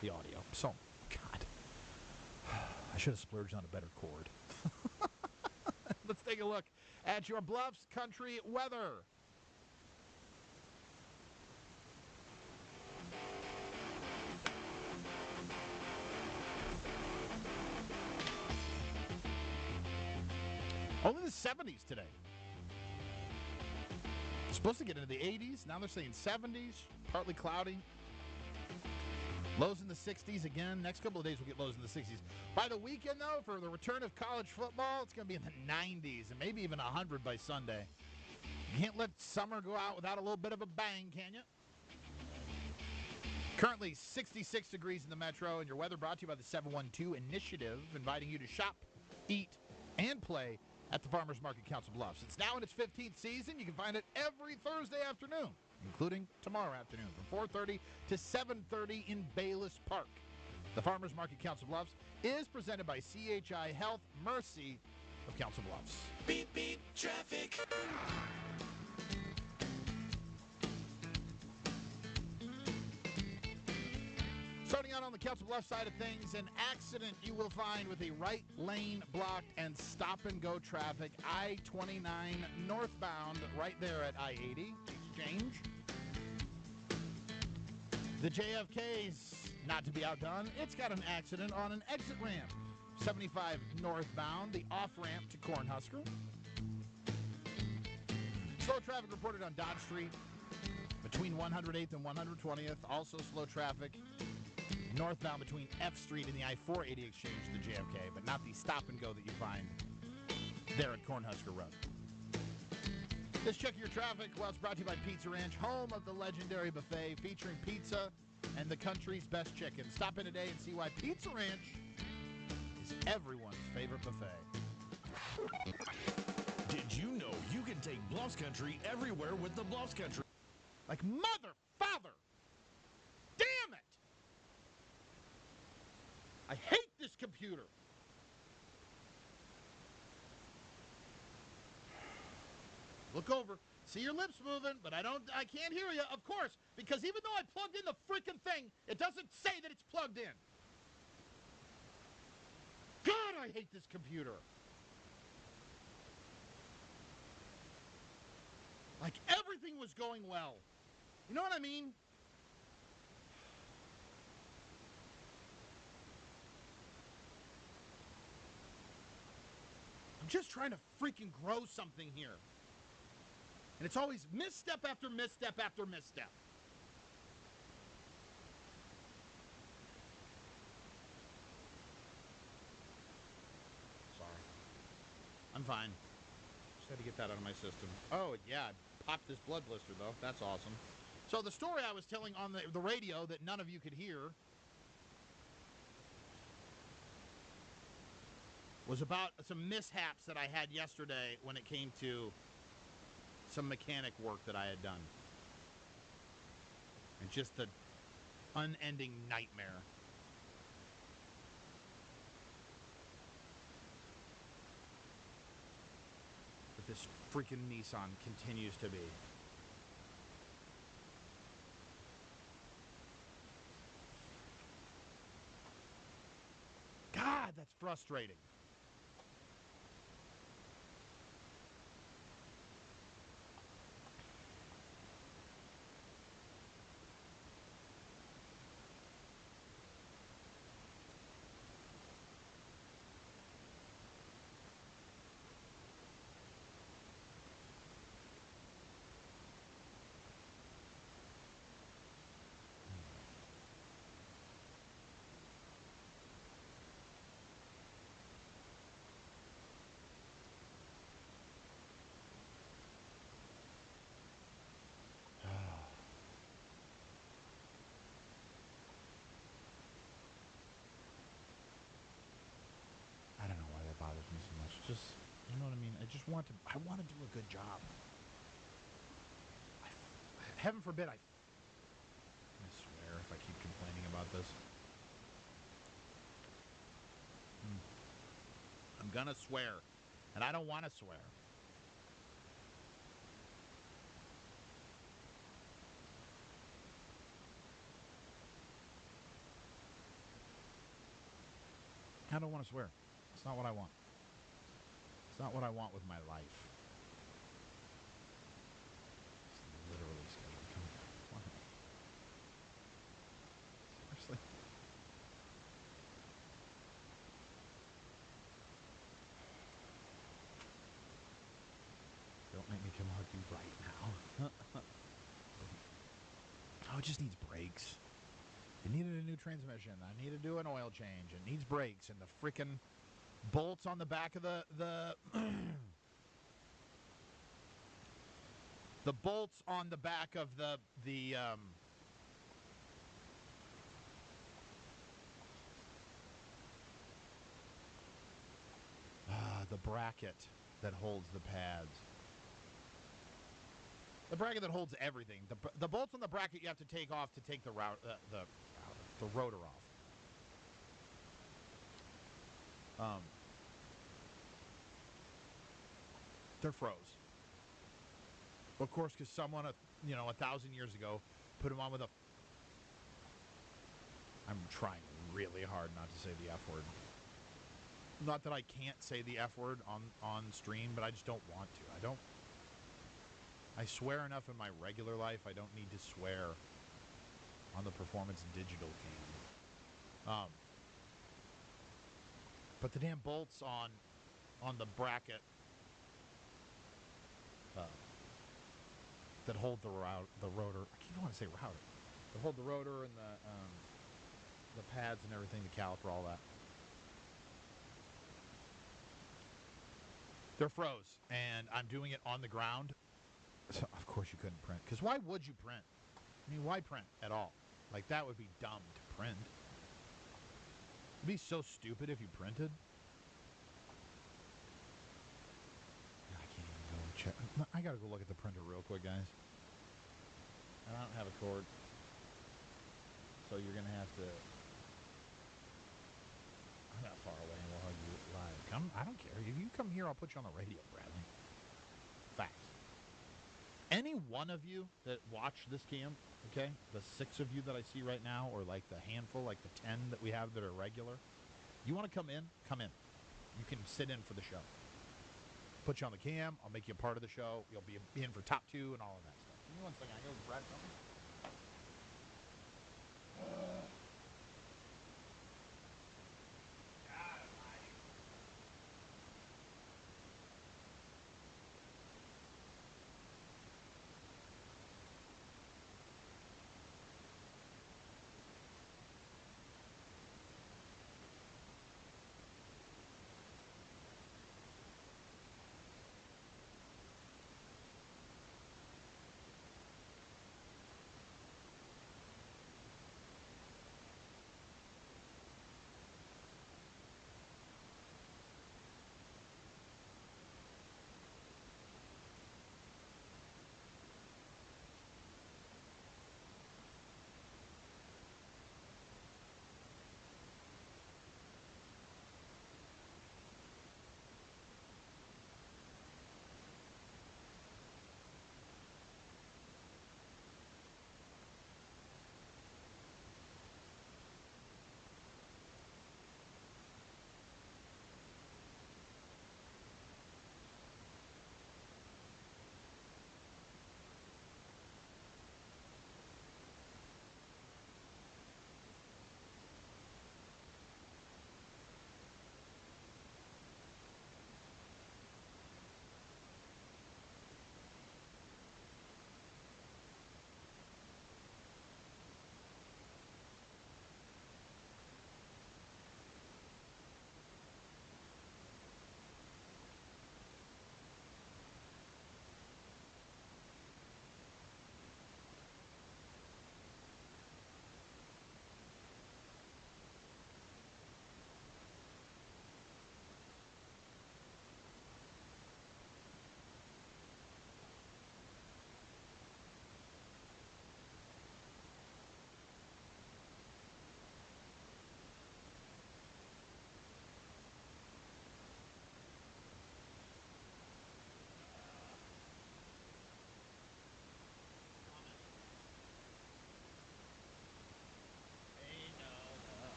the audio. So, God, I should have splurged on a better cord. Let's take a look at your Bluffs country weather. Only the 70s today. Supposed to get into the 80s. Now they're saying 70s, partly cloudy. Lows in the 60s again. Next couple of days we'll get lows in the 60s. By the weekend, though, for the return of college football, it's going to be in the 90s and maybe even 100 by Sunday. You can't let summer go out without a little bit of a bang, can you? Currently 66 degrees in the metro, and your weather brought to you by the 712 Initiative, inviting you to shop, eat, and play at the Farmers Market Council Bluffs. It's now in its 15th season. You can find it every Thursday afternoon, including tomorrow afternoon from 4:30 to 7:30 in Bayless Park. The Farmers Market Council Bluffs is presented by CHI Health Mercy of Council Bluffs. Beep, beep, traffic. Starting out on the Council Bluffs side of things, an accident you will find with a right lane blocked and stop-and-go traffic. I-29 northbound right there at I-80 Exchange. The JFK's not to be outdone. It's got an accident on an exit ramp. 75 northbound, the off-ramp to Cornhusker. Slow traffic reported on Dodge Street between 108th and 120th. Also slow traffic northbound between F Street and the I-480 exchange to the JFK, but not the stop-and-go that you find there at Cornhusker Road. This check of your traffic, well, it's brought to you by Pizza Ranch, home of the legendary buffet featuring pizza and the country's best chicken. Stop in today and see why Pizza Ranch is everyone's favorite buffet. Did you know you can take Bluffs Country everywhere with the Bluffs Country? Like mother, father, damn it! I hate this computer. Look over. See your lips moving, but I can't hear you, of course, because even though I plugged in the freaking thing, it doesn't say that it's plugged in. God, I hate this computer. Like everything was going well. You know what I mean? I'm just trying to freaking grow something here. And it's always misstep after misstep after misstep. Sorry. I'm fine. Just had to get that out of my system. Oh, yeah, I popped this blood blister, though. That's awesome. So the story I was telling on the radio that none of you could hear was about some mishaps that I had yesterday when it came to some mechanic work that I had done. And just the unending nightmare. That this freaking Nissan continues to be. God, that's frustrating. I don't know why that bothers me so much. Just, you know what I mean? I want to do a good job. Heaven forbid I swear if I keep complaining about this. I'm gonna swear. And I don't want to swear. I don't want to swear. It's not what I want. It's not what I want with my life. It's literally scheduled. Come on. Why? Seriously? Don't make me come hug you right now. Oh, it just needs brakes. It needed a new transmission. I need to do an oil change. It needs brakes, and the freaking bolts on the back of the the bolts on the back of the bracket that holds the pads. The bracket that holds everything. The bolts on the bracket you have to take off to take the rotor off. They're froze. Of course, because someone, 1,000 years ago, put them on with a... I'm trying really hard not to say the F word. Not that I can't say the F word on stream, but I just don't want to. I swear enough in my regular life. I don't need to swear on the Performance Digital cam. But the damn bolts on the bracket that hold the rotor. I keep wanting to say router. That hold the rotor and the pads and everything, the caliper, all that. They're froze, and I'm doing it on the ground. So of course you couldn't print. Because why would you print? I mean, why print at all? Like, that would be dumb to print. It'd be so stupid if you printed. I can't even go and check. I gotta go look at the printer real quick, guys. And I don't have a cord. So you're gonna have to... I'm not far away and we'll hug you live. Come, I don't care. If you come here, I'll put you on the radio, Bradley. Facts. Any one of you that watch this cam, okay, the 6 of you that I see right now, or like the handful, like the 10 that we have that are regular, you want to come in? Come in. You can sit in for the show. Put you on the cam. I'll make you a part of the show. You'll be in for top 2 and all of that stuff. Give me one second. I go grab something.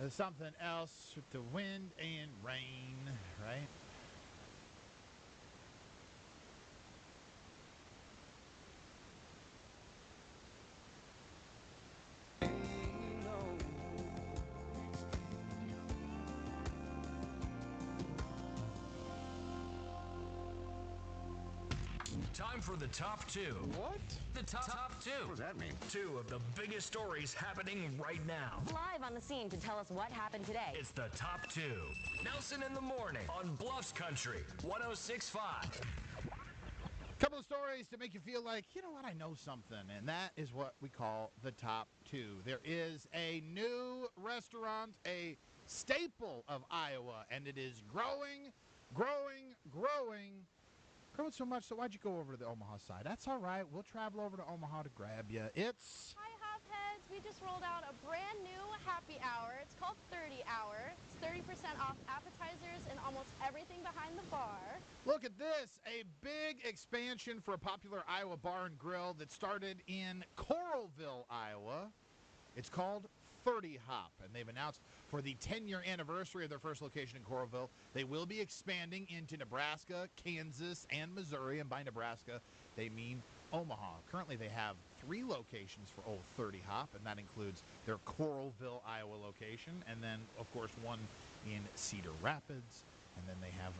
something else with the wind and rain, right? Time for the top two. What? The top two. What does that mean? Two of the biggest stories happening right now. Live on the scene to tell us what happened today. It's the top two. Nelson in the morning on Bluffs Country 106.5. Couple of stories to make you feel like, you know what, I know something, and that is what we call the top two. There is a new restaurant, a staple of Iowa, and it is growing so much. So why'd you go over to the Omaha side? That's all right. We'll travel over to Omaha to grab you. It's Hi, Hopheads. We just rolled out a brand new happy hour. It's called 30 Hour. It's 30% off appetizers and almost everything behind the bar. Look at this, a big expansion for a popular Iowa bar and grill that started in Coralville, Iowa. It's called 30 Hop, and they've announced for the 10-year anniversary of their first location in Coralville, they will be expanding into Nebraska, Kansas, and Missouri, and by Nebraska, they mean Omaha. Currently, they have 3 locations for Old 30 Hop, and that includes their Coralville, Iowa location, and then, of course, one in Cedar Rapids, and then they have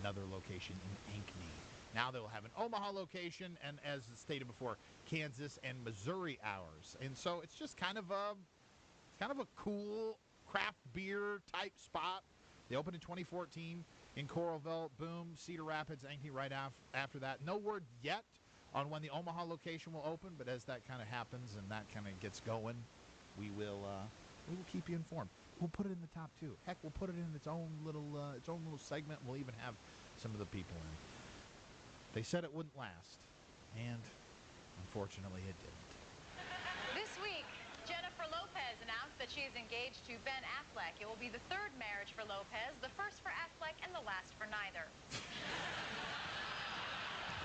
another location in Ankeny. Now they will have an Omaha location, and as stated before, Kansas and Missouri hours. And so it's just kind of a cool craft beer type spot. They opened in 2014 in Coralville. Boom, Cedar Rapids, Ankeny right after that. No word yet on when the Omaha location will open, but as that kind of happens and that kind of gets going, we will keep you informed. We'll put it in the top two. Heck, we'll put it in its own little segment. We'll even have some of the people in. They said it wouldn't last, and unfortunately it didn't. This week, Jennifer Lopez announced that she is engaged to Ben Affleck. It will be the third marriage for Lopez, the first for Affleck and the last for neither.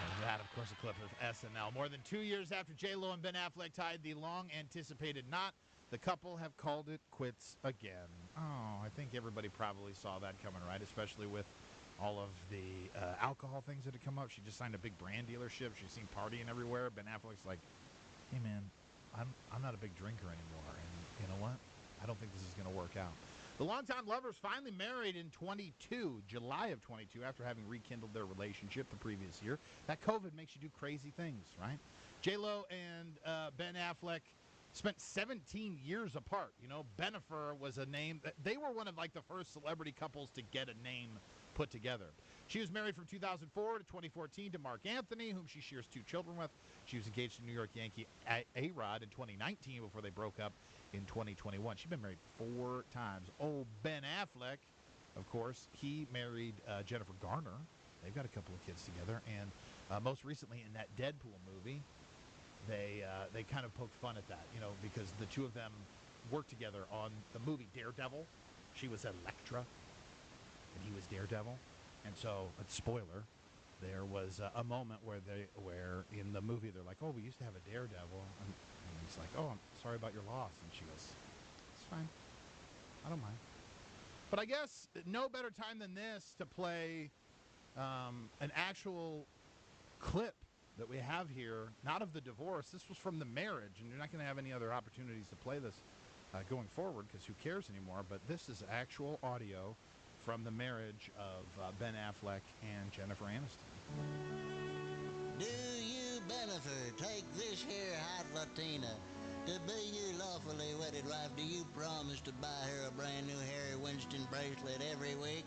And that, of course, a clip of SNL. More than 2 years after J-Lo and Ben Affleck tied the long-anticipated knot, the couple have called it quits again. Oh, I think everybody probably saw that coming, right? Especially with all of the alcohol things that had come up. She just signed a big brand dealership. She's seen partying everywhere. Ben Affleck's like, hey, man, I'm not a big drinker anymore. And you know what? I don't think this is going to work out. The longtime lovers finally married in July of 22, after having rekindled their relationship the previous year. That COVID makes you do crazy things, right? J-Lo and Ben Affleck spent 17 years apart. You know, Bennifer was a name. They were one of, like, the first celebrity couples to get a name put together. She was married from 2004 to 2014 to Mark Anthony, whom she shares 2 children with. She was engaged to New York Yankee A-Rod in 2019 before they broke up in 2021. She's been married 4 times. Oh, Ben Affleck, of course, he married Jennifer Garner. They've got a couple of kids together. And most recently in that Deadpool movie, they kind of poked fun at that, you know, because the two of them worked together on the movie Daredevil. She was Elektra, and he was Daredevil. And so, a spoiler, there was a moment where in the movie they're like, oh, we used to have a Daredevil. And he's like, oh, I'm sorry about your loss. And she goes, it's fine. I don't mind. But I guess no better time than this to play an actual clip that we have here, not of the divorce. This was from the marriage, and you're not going to have any other opportunities to play this going forward because who cares anymore. But this is actual audio from the marriage of Ben Affleck and Jennifer Aniston. Do you, Bennifer, take this here hot Latina to be your lawfully wedded wife? Do you promise to buy her a brand new Harry Winston bracelet every week?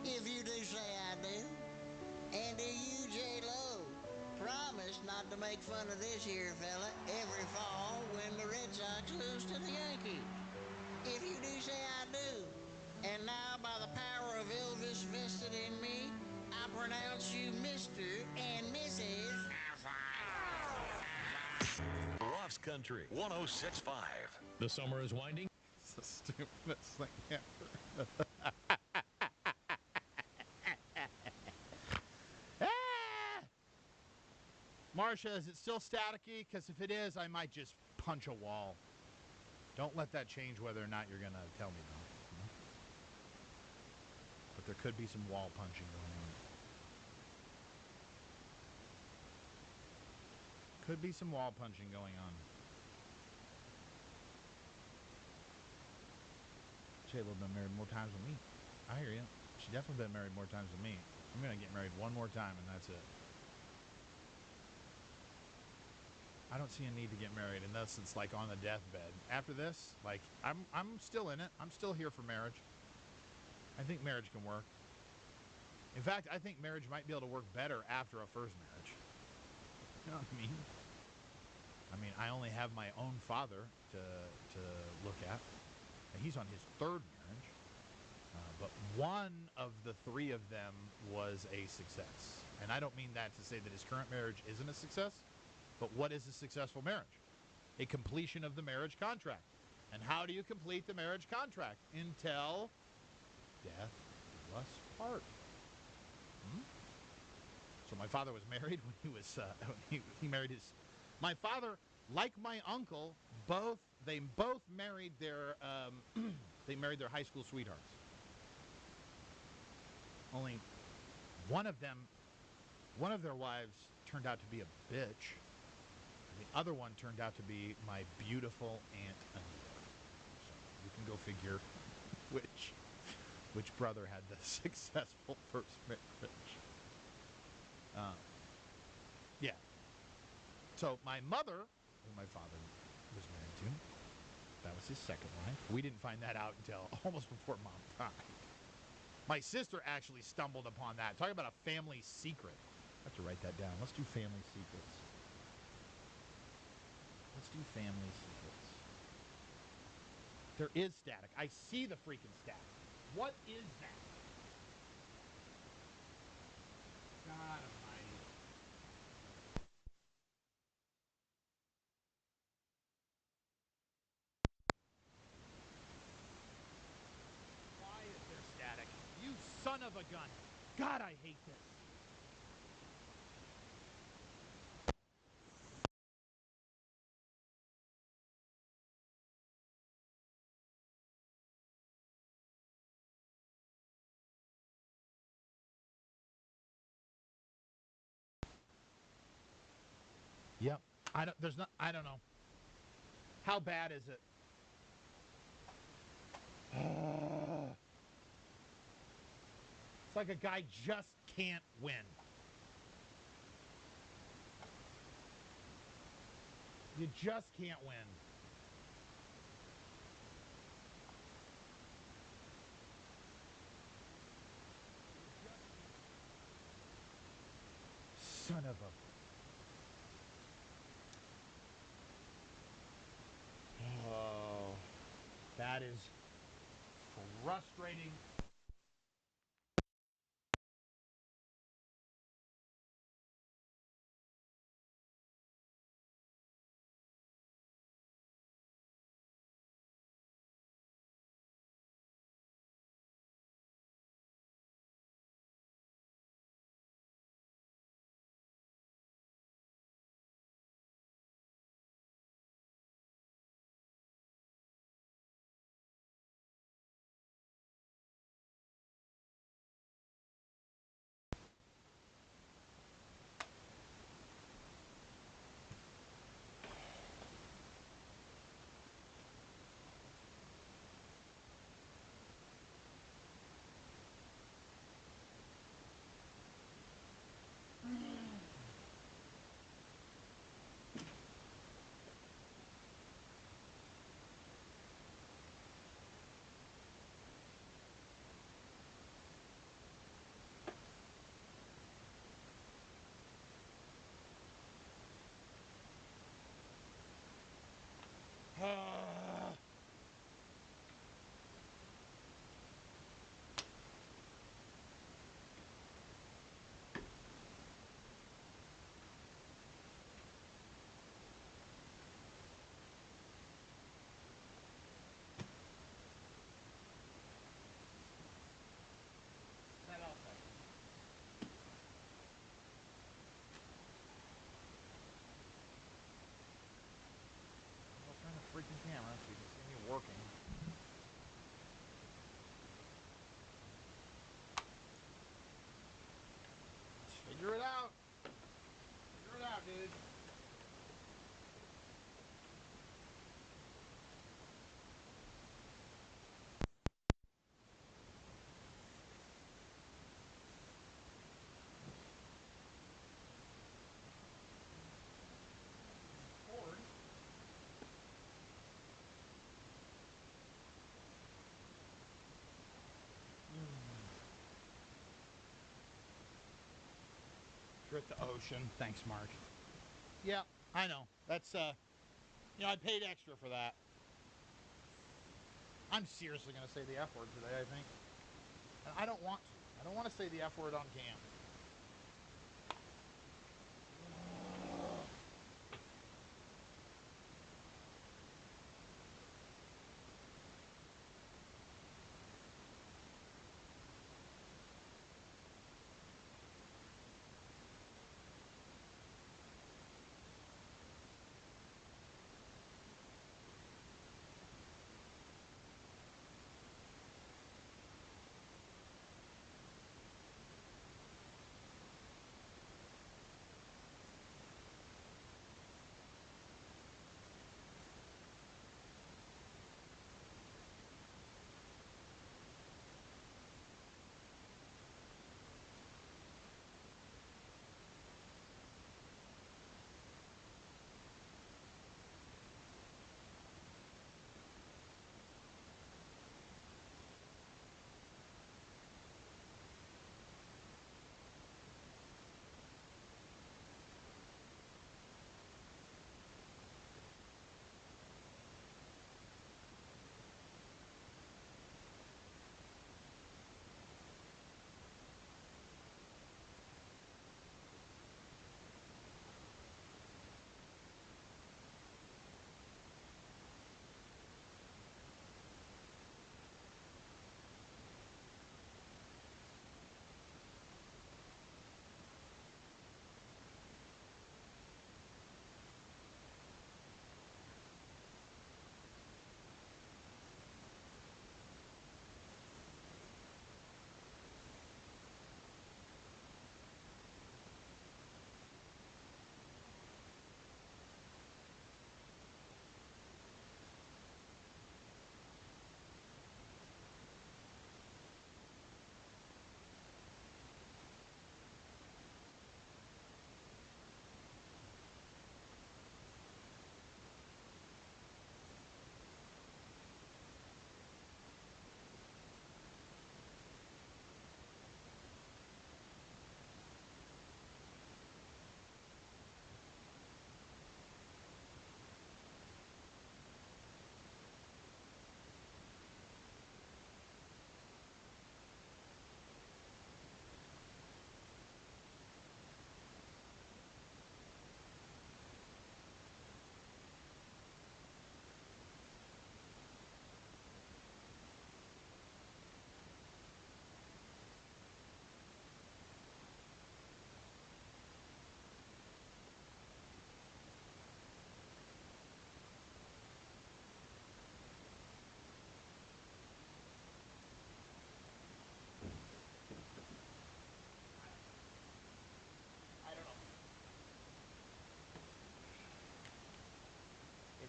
If you do, say I do. And do you, J-Lo, promise not to make fun of this here fella every fall when the Red Sox lose to the Yankees? If you do, say I do. And now, by the power of Elvis vested in me, I pronounce you Mr. and Mrs. Bluffs Country 106.5. The summer is winding. It's the stupidest thing ever. Marsha, is it still staticky? Because if it is, I might just punch a wall. Don't let that change whether or not you're going to tell me, though. But there could be some wall punching going on. Could be some wall punching going on. Shayla been married more times than me. I hear you. She definitely been married more times than me. I'm going to get married one more time, and that's it. I don't see a need to get married unless it's like on the deathbed. After this, like I'm still in it. I'm still here for marriage. I think marriage can work. In fact, I think marriage might be able to work better after a first marriage. You know what I mean? I only have my own father to look at. And he's on his third marriage. But one of the three of them was a success. And I don't mean that to say that his current marriage isn't a success. But what is a successful marriage? A completion of the marriage contract. And how do you complete the marriage contract? Until death do us part. So my father was married when he was he married his. My father, like my uncle, they both married their they married their high school sweethearts. Only one of their wives turned out to be a bitch. The other one turned out to be my beautiful Aunt Anita. So you can go figure which brother had the successful first marriage. Yeah. So my mother, who my father was married to, that was his second wife. We didn't find that out until almost before Mom died. My sister actually stumbled upon that. Talk about a family secret. I have to write that down. Let's do family secrets. Let's do family secrets. There is static. I see the freaking static. What is that? God almighty. Why is there static? You son of a gun. God, I hate this. Yep. I don't know. How bad is it? It's like a guy just can't win. You just can't win. Son of a... Oh, that is frustrating. at the ocean. Thanks, Mark. Yeah, I know. That's, I paid extra for that. I'm seriously going to say the F word today, I think. And I don't want to. I don't want to say the F word on cam.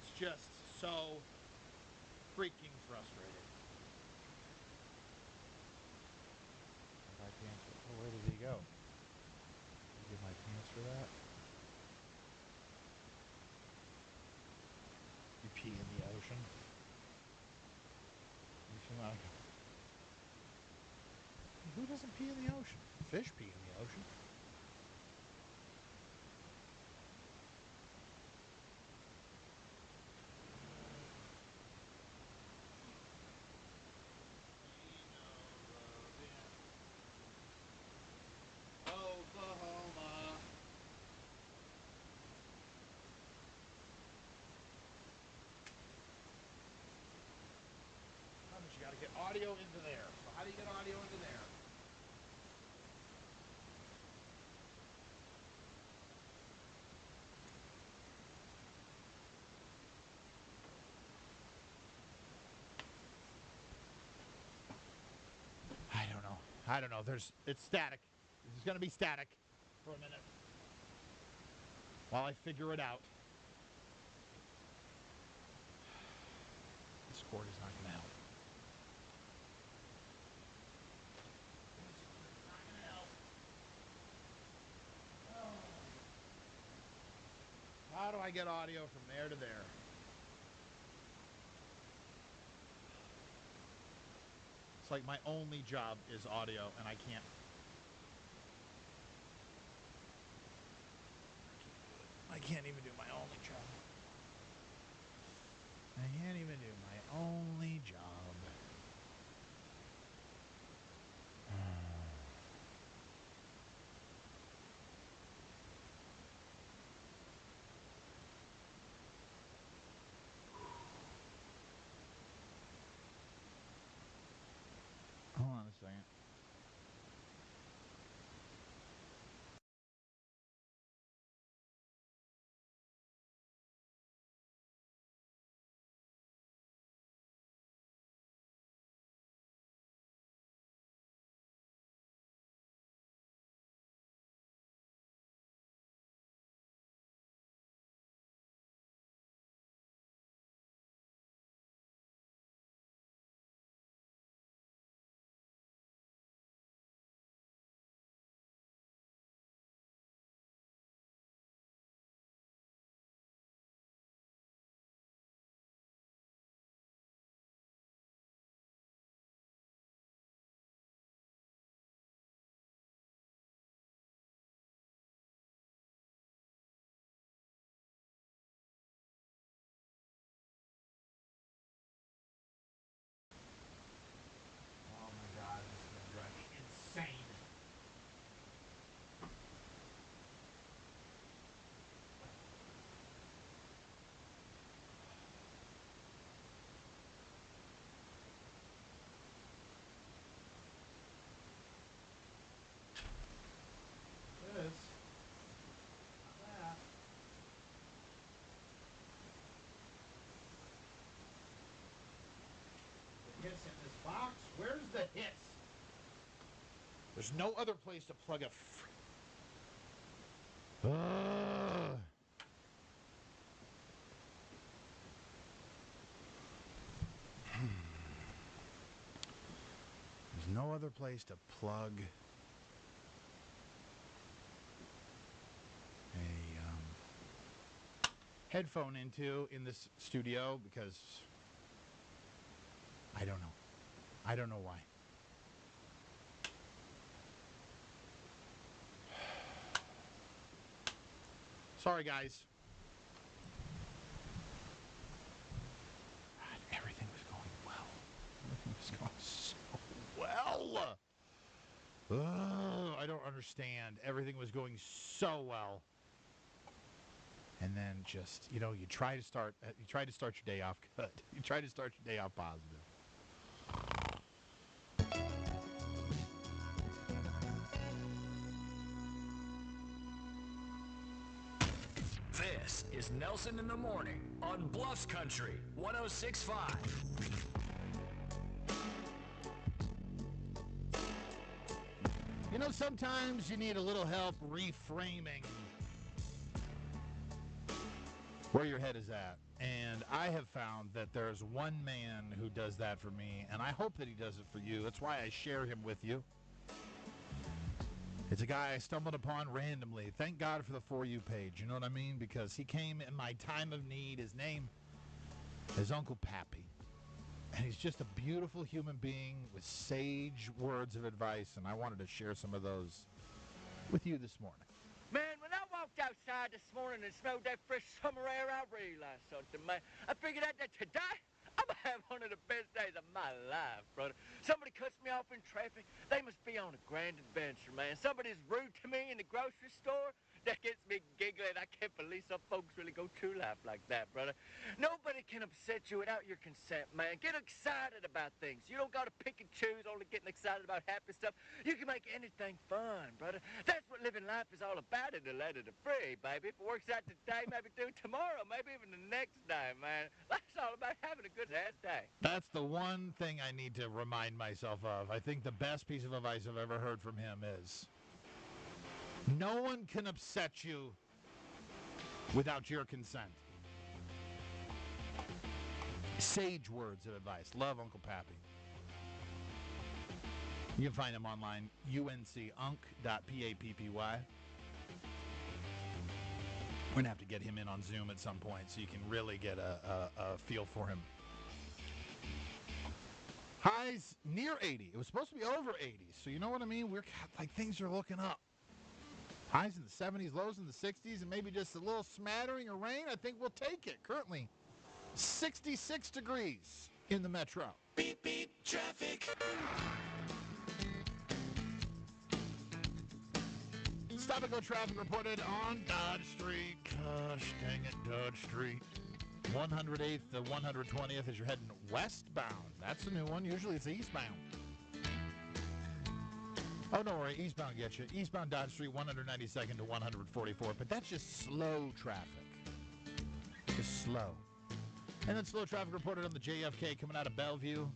It's just so freaking frustrating. My pants. Oh, where did he go? Did you get my pants for that? You pee in the ocean? You feel like... Who doesn't pee in the ocean? Fish pee in the ocean. Oklahoma. But you got to get audio into there. So how do you get audio into there? I don't know. It's static. It's going to be static for a minute while I figure it out. This cord is not going to help. How do I get audio from there to there? It's like my only job is audio, and I can't. can't even do my only job. I can't even do my only job. Hold on a second. Oh my God, this is going to drive me insane. This. Not that. The hiss in this box. Where's the hiss? There's no other place to plug a. There's no other place to plug a headphone into in this studio because I don't know. I don't know why. Sorry, guys. God, everything was going well. Everything was going so well. I don't understand. Everything was going so well. And then just, you try to start your day off good. You try to start your day off positive. This is Nelson in the Morning on Bluffs Country 106.5. Sometimes you need a little help reframing where your head is at. And I have found that there's one man who does that for me, and I hope that he does it for you. That's why I share him with you. It's a guy I stumbled upon randomly. Thank God for the For You page, you know what I mean? Because he came in my time of need. His name is Uncle Pappy. And he's just a beautiful human being with sage words of advice, and I wanted to share some of those with you this morning. Man, when I walked outside this morning and smelled that fresh summer air, I realized something, man. I figured out that today, I'm going to have one of the best days of my life, brother. Somebody cuts me off in traffic, they must be on a grand adventure, man. Somebody's rude to me in the grocery store, that gets me giggling. I can't believe some folks really go through life like that, brother. Nobody can upset you without your consent, man. Get excited about things. You don't got to pick and choose, only getting excited about happy stuff. You can make anything fun, brother. That's what living life is all about in the land of the free, baby. If it works out today, maybe do it tomorrow, maybe even the next day, man. That's all about having a good ass day. That's the one thing I need to remind myself of. I think the best piece of advice I've ever heard from him is, no one can upset you without your consent. Sage words of advice. Love Uncle Pappy. You can find him online, uncunk.pappy. We're going to have to get him in on Zoom at some point so you can really get a feel for him. Highs near 80. It was supposed to be over 80, so you know what I mean? We're like, things are looking up. Highs in the 70s, lows in the 60s, and maybe just a little smattering of rain. I think we'll take it. Currently, 66 degrees in the metro. Beep, beep, traffic. Stop and go traffic reported on Dodge Street. Gosh dang it, Dodge Street. 108th to 120th as you're heading westbound. That's a new one. Usually it's eastbound. Oh, don't worry. Eastbound gets you. Eastbound Dodge Street, 192nd to 144th. But that's just slow traffic. Just slow. And then slow traffic reported on the JFK coming out of Bellevue.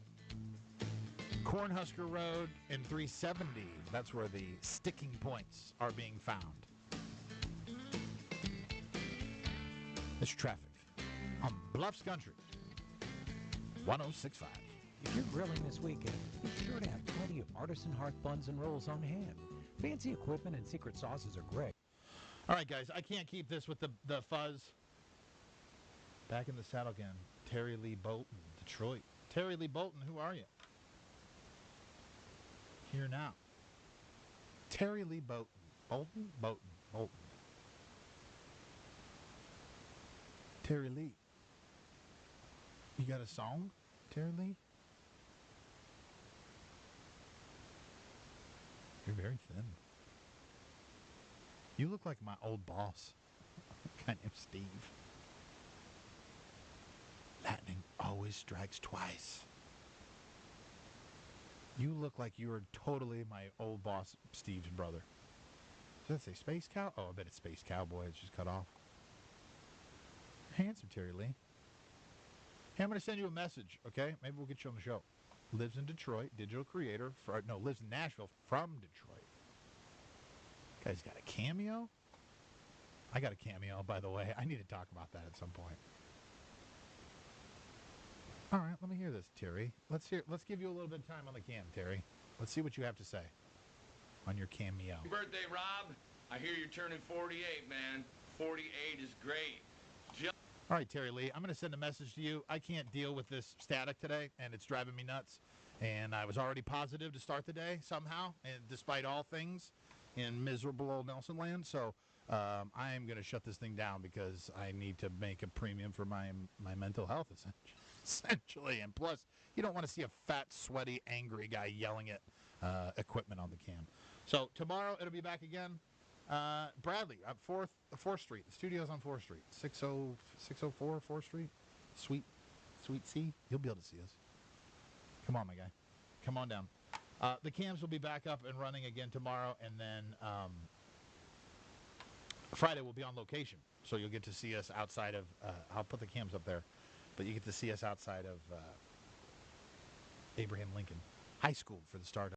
Cornhusker Road and 370. That's where the sticking points are being found. This is traffic on Bluffs Country. 106.5. If you're grilling this weekend, be sure to have plenty of artisan hearth buns and rolls on hand. Fancy equipment and secret sauces are great. All right, guys, I can't keep this with the fuzz. Back in the saddle again. Terry Lee Bolton, Detroit. Terry Lee Bolton, who are you? Here now. Terry Lee Bolton. Bolton. Terry Lee. You got a song, Terry Lee? You're very thin. You look like my old boss. A guy named Steve. Lightning always strikes twice. You look like you are totally my old boss, Steve's brother. Does that say Space Cow? Oh, I bet it's Space Cowboy. It's just cut off. Handsome, Terry Lee. Hey, I'm going to send you a message, okay? Maybe we'll get you on the show. Lives in Detroit, digital creator. Lives in Nashville from Detroit. Guy's got a cameo? I got a cameo, by the way. I need to talk about that at some point. All right, let me hear this, Terry. Let's give you a little bit of time on the cam, Terry. Let's see what you have to say on your cameo. Happy birthday, Rob. I hear you're turning 48, man. 48 is great. All right, Terry Lee, I'm going to send a message to you. I can't deal with this static today, and it's driving me nuts. And I was already positive to start the day somehow, and despite all things in miserable old Nelson land. So I am going to shut this thing down because I need to make a premium for my mental health, essentially. And plus, you don't want to see a fat, sweaty, angry guy yelling at equipment on the cam. So tomorrow it'll be back again. Bradley, 4th Street. The studio's on 4th Street. 604 4th Street. Sweet C. You'll be able to see us. Come on, my guy. Come on down. The cams will be back up and running again tomorrow, and then Friday we'll be on location. So you'll get to see us outside of, I'll put the cams up there, but you get to see us outside of Abraham Lincoln High School for the start